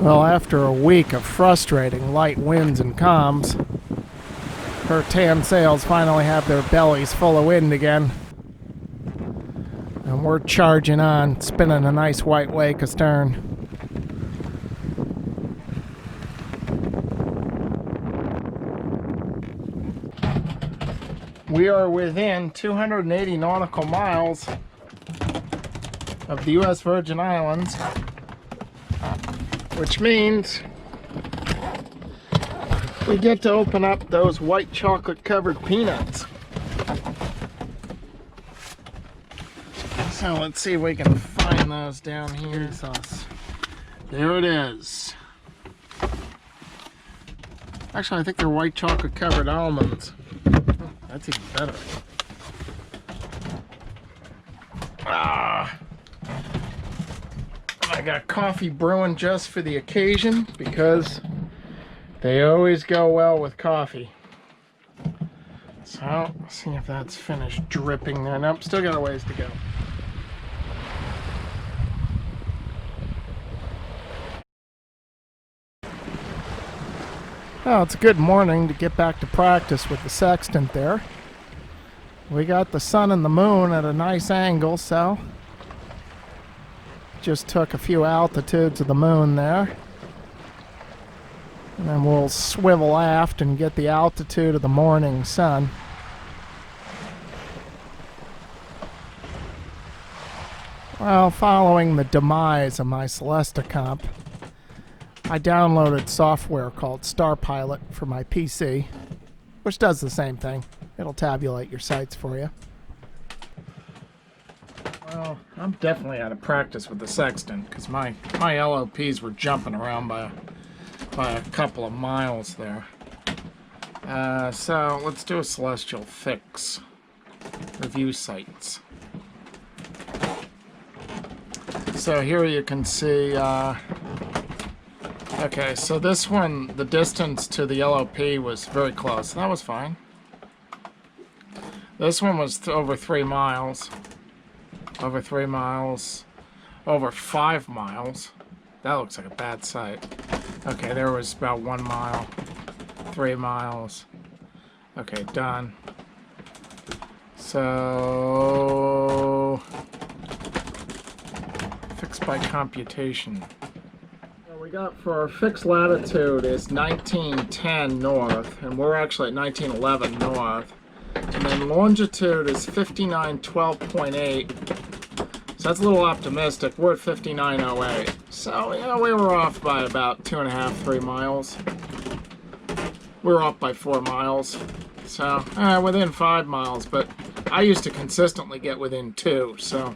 Well, after a week of frustrating light winds and calms, her tan sails finally have their bellies full of wind again. And we're charging on, spinning a nice white wake astern. We are within 280 nautical miles of the U.S. Virgin Islands, which means we get to open up those white chocolate covered peanuts. So let's see if we can find those down here. There it is. Actually, I think they're white chocolate covered almonds. Oh, that's even better. I got coffee brewing just for the occasion because they always go well with coffee. So, let's see if that's finished dripping there. Nope, still got a ways to go. Oh, it's a good morning to get back to practice with the sextant there. We got the sun and the moon at a nice angle, so just took a few altitudes of the moon there. And then we'll swivel aft and get the altitude of the morning sun. Well, following the demise of my Celesta comp, I downloaded software called StarPilot for my PC, which does the same thing. It'll tabulate your sights for you. Well, I'm definitely out of practice with the sextant because my LOPs were jumping around by a couple of miles there. So let's do a celestial fix. Review sights. So here you can see, okay, so this one, the distance to the LOP was very close. That was fine. This one was over 3 miles. Over 3 miles. Over 5 miles. That looks like a bad sight. Okay, there was about 1 mile. 3 miles. Okay, done. So, fixed by computation. What we got for our fixed latitude is 1910 north, and we're actually at 1911 north. And then longitude is 5912.8. So that's a little optimistic. We're at 5908. So, yeah, we were off by about 2.5, 3 miles. We were off by 4 miles. So, within 5 miles, but I used to consistently get within 2, so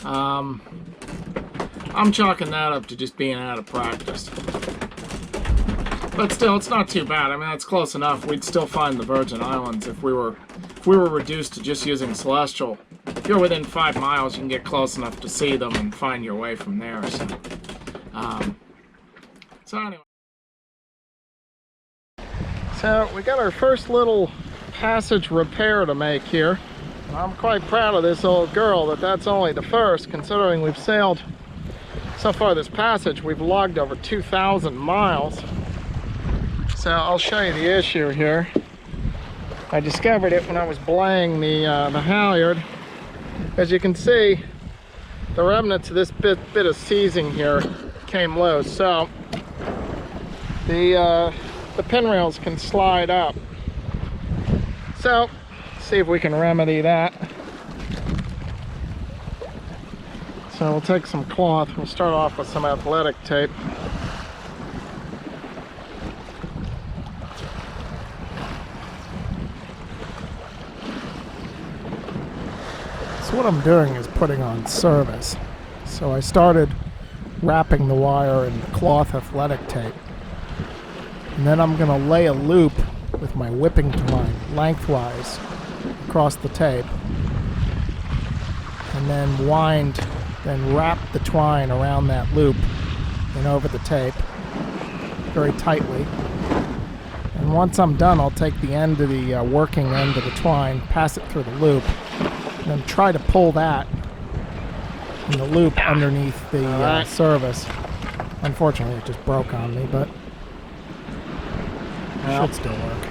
I'm chalking that up to just being out of practice. But still, it's not too bad. I mean, that's close enough. We'd still find the Virgin Islands if we were reduced to just using celestial. If you're within 5 miles, you can get close enough to see them and find your way from there. So anyway. So we got our first little passage repair to make here. I'm quite proud of this old girl that's only the first, considering we've sailed so far this passage. We've logged over 2,000 miles. So I'll show you the issue here. I discovered it when I was belaying the halyard. As you can see, the remnants of this bit of seizing here came loose. So the pinrails can slide up. So see if we can remedy that. So we'll take some cloth. We'll start off with some athletic tape. So what I'm doing is putting on service. So I started wrapping the wire in cloth athletic tape. And then I'm going to lay a loop with my whipping twine lengthwise across the tape. And then wrap the twine around that loop and over the tape very tightly. And once I'm done, I'll take the end of the working end of the twine, pass it through the loop, and then try to pull that in the loop underneath the service Unfortunately, it just broke on me, but it should still work.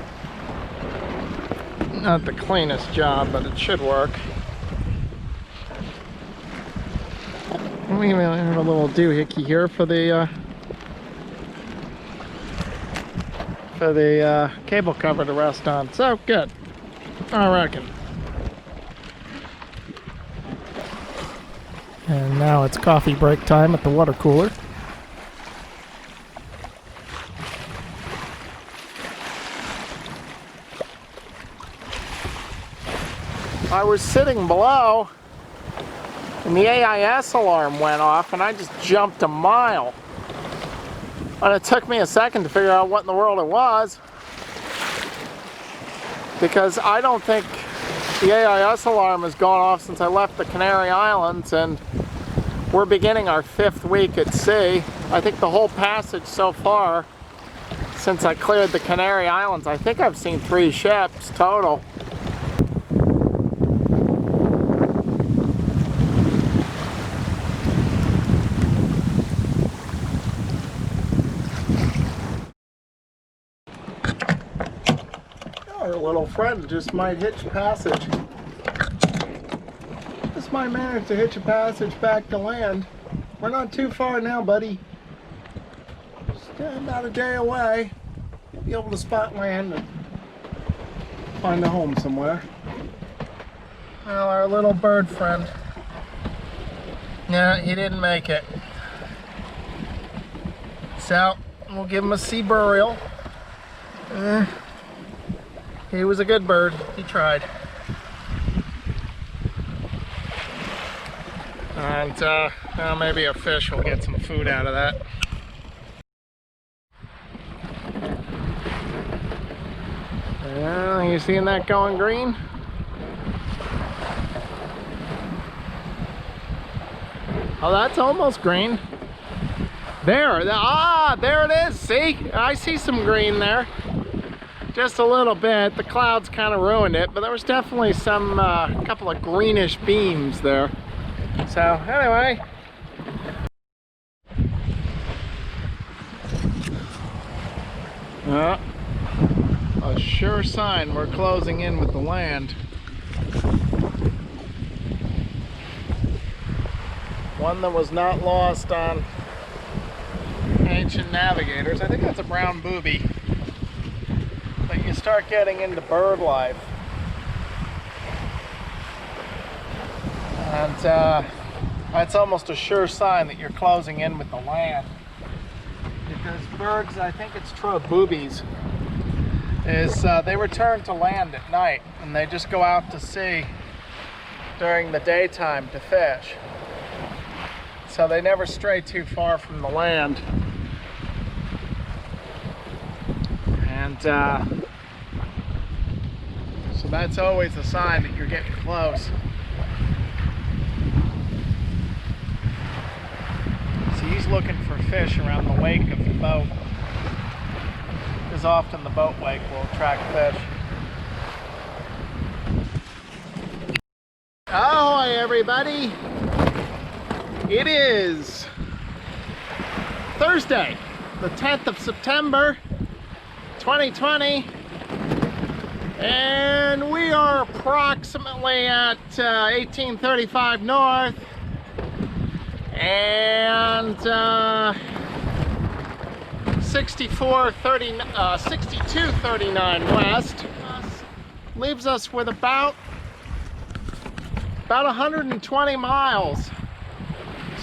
Not the cleanest job, but it should work. We have a little doohickey here for the cable cover to rest on. So good, I reckon. And now it's coffee break time at the water cooler. I was sitting below and the AIS alarm went off and I just jumped a mile. And it took me a second to figure out what in the world it was, because I don't think the AIS alarm has gone off since I left the Canary Islands, and we're beginning our 5th week at sea. I think the whole passage so far, since I cleared the Canary Islands, I think I've seen 3 ships total. Our little friend just might hitch passage. Just might manage to hitch a passage back to land. We're not too far now, buddy. Just about a day away. You'll be able to spot land and find a home somewhere. Well, our little bird friend. No, he didn't make it. So, we'll give him a sea burial. He was a good bird. He tried. And well, maybe a fish will get some food out of that. Well, you seeing that going green? Oh, that's almost green. There it is. See? I see some green there. Just a little bit. The clouds kind of ruined it, but there was definitely some couple of greenish beams there. So anyway, a sure sign we're closing in with the land. One that was not lost on ancient navigators. I think that's a brown booby. But you start getting into bird life, and that's almost a sure sign that you're closing in with the land, because birds, I think it's true of boobies, is they return to land at night and they just go out to sea during the daytime to fish, so they never stray too far from the land. And so that's always a sign that you're getting close. So he's looking for fish around the wake of the boat, because often the boat wake will attract fish. Ahoy, everybody! It is Thursday, the 10th of September, 2020, and we are approximately at 1835 north and 6239 west. Leaves us with about 120 miles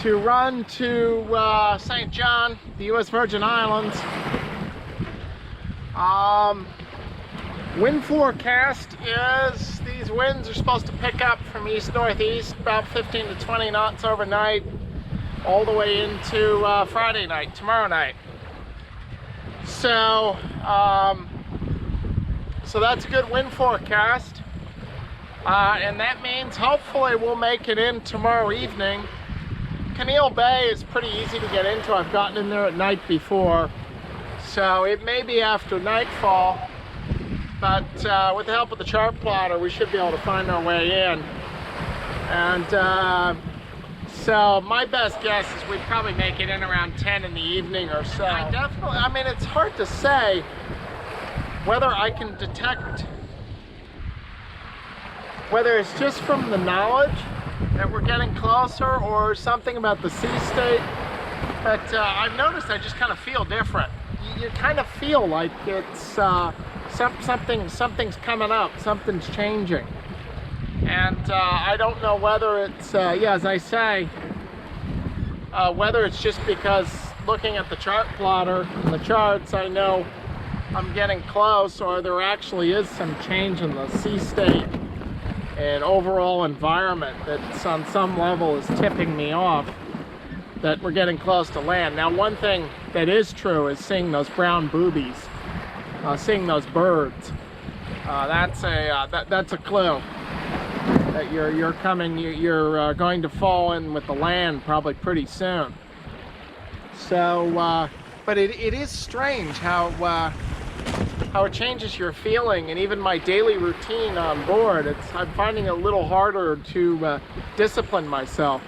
to run to St. John, the U.S. Virgin Islands. Wind forecast is these winds are supposed to pick up from east-northeast about 15 to 20 knots overnight, all the way into Friday night, tomorrow night. So, so that's a good wind forecast, and that means hopefully we'll make it in tomorrow evening. Caneel Bay is pretty easy to get into. I've gotten in there at night before, so it may be after nightfall, but with the help of the chart plotter we should be able to find our way in. And So my best guess is we'd probably make it in around 10 in the evening or so. I mean, it's hard to say whether I can detect, whether it's just from the knowledge that we're getting closer or something about the sea state. But I've noticed I just kind of feel different. You kind of feel like it's something's coming up, something's changing. And I don't know whether it's, yeah, as I say, whether it's just because looking at the chart plotter and the charts, I know I'm getting close, or there actually is some change in the sea state and overall environment that's on some level is tipping me off that we're getting close to land. Now, one thing that is true is seeing those brown boobies, seeing those birds. That's a clue that you're going to fall in with the land probably pretty soon. So, but it is strange how it changes your feeling, and even my daily routine on board. I'm finding it a little harder to discipline myself,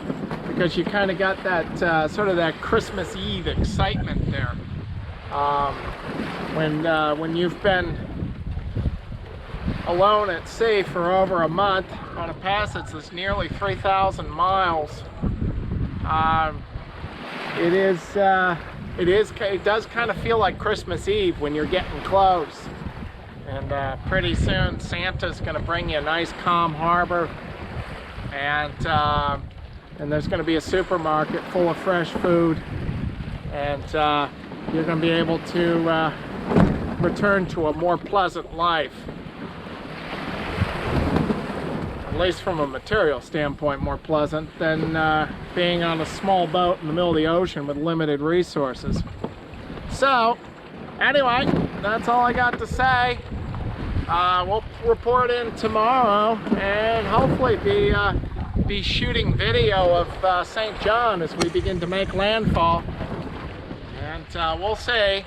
because you kind of got that sort of that Christmas Eve excitement there. When you've been alone at sea for over a month on a passage that's nearly 3,000 miles, it does kind of feel like Christmas Eve when you're getting close. And pretty soon Santa's going to bring you a nice calm harbor, and there's going to be a supermarket full of fresh food, and you're going to be able to return to a more pleasant life. At least from a material standpoint, more pleasant than being on a small boat in the middle of the ocean with limited resources. So, anyway, that's all I got to say. We'll report in tomorrow and hopefully be shooting video of St. John as we begin to make landfall. And we'll see.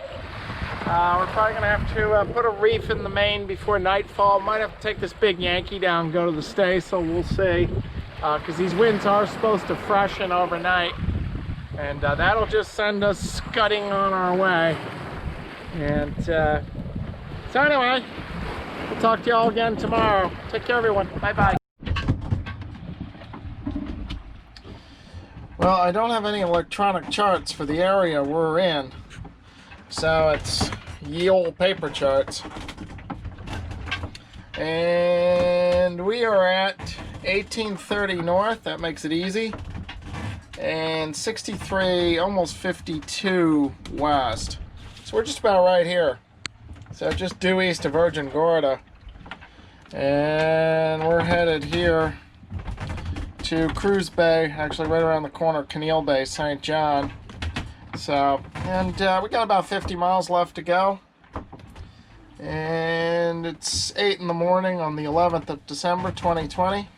We're probably going to have to put a reef in the main before nightfall. Might have to take this big Yankee down and go to the stay, so we'll see. Because these winds are supposed to freshen overnight. And that'll just send us scudding on our way. And so anyway, we'll talk to you all again tomorrow. Take care, everyone. Bye-bye. Well, I don't have any electronic charts for the area we're in. So it's ye old paper charts, and we are at 1830 north. That makes it easy, and 63, almost 52 west. So we're just about right here. So just due east of Virgin Gorda, and we're headed here to Cruise Bay, actually right around the corner, Keneal Bay, St. John. So, and we got about 50 miles left to go, and it's 8 in the morning on the 11th of December 2020.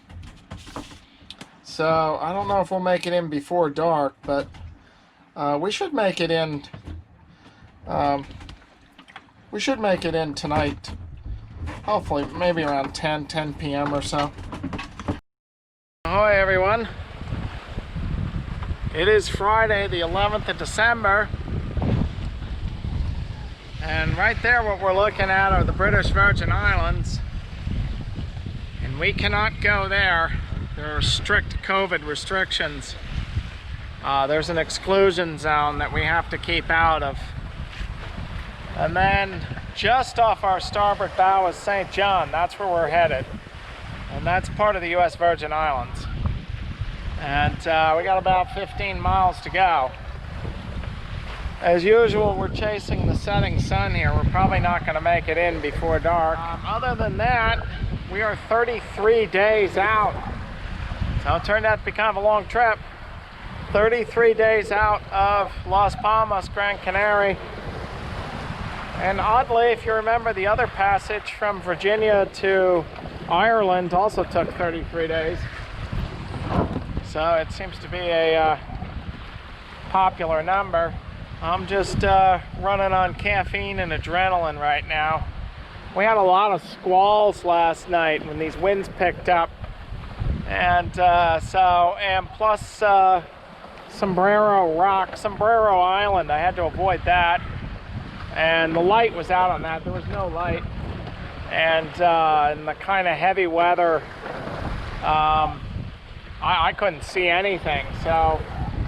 So I don't know if we'll make it in before dark, but we should make it in. We should make it in tonight. Hopefully, maybe around 10 p.m. or so. Ahoy, everyone. It is Friday, the 11th of December, and right there what we're looking at are the British Virgin Islands, and we cannot go there. There are strict COVID restrictions. There's an exclusion zone that we have to keep out of. And then just off our starboard bow is St. John. That's where we're headed, and that's part of the U.S. Virgin Islands. And we got about 15 miles to go. As usual, we're chasing the setting sun here. We're probably not going to make it in before dark. Other than that, we are 33 days out. So it turned out to be kind of a long trip. 33 days out of Las Palmas, Gran Canaria. And oddly, if you remember, the other passage from Virginia to Ireland also took 33 days. So it seems to be a popular number. I'm just running on caffeine and adrenaline right now. We had a lot of squalls last night when these winds picked up, And and plus Sombrero Island, I had to avoid that. And the light was out on that. There was no light. And in the kind of heavy weather, I couldn't see anything. So,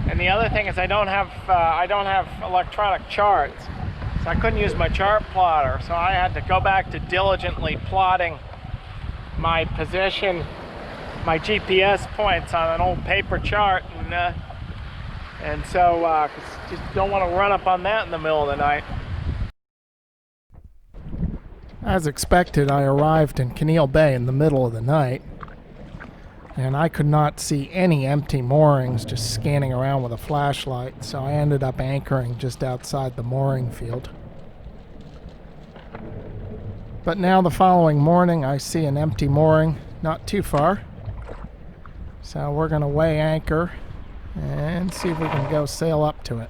and the other thing is I don't have electronic charts, so I couldn't use my chart plotter. So I had to go back to diligently plotting my position, my GPS points on an old paper chart, and so just don't want to run up on that in the middle of the night. As expected, I arrived in Keneal Bay in the middle of the night, and I could not see any empty moorings just scanning around with a flashlight, so I ended up anchoring just outside the mooring field. But now the following morning I see an empty mooring not too far, so we're going to weigh anchor and see if we can go sail up to it.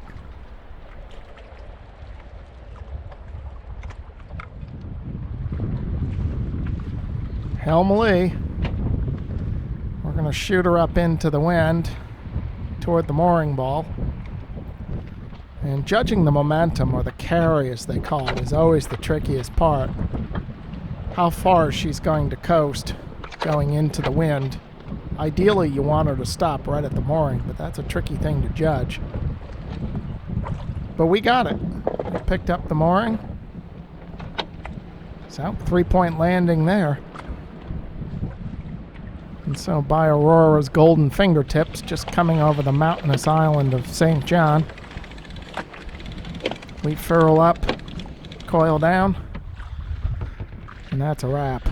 Helm lee. We're going to shoot her up into the wind toward the mooring ball. And judging the momentum, or the carry as they call it, is always the trickiest part. How far she's going to coast going into the wind. Ideally, you want her to stop right at the mooring, but that's a tricky thing to judge. But we got it. We picked up the mooring. So, 3-point landing there. And so by Aurora's golden fingertips, just coming over the mountainous island of St. John, we furl up, coil down, and that's a wrap.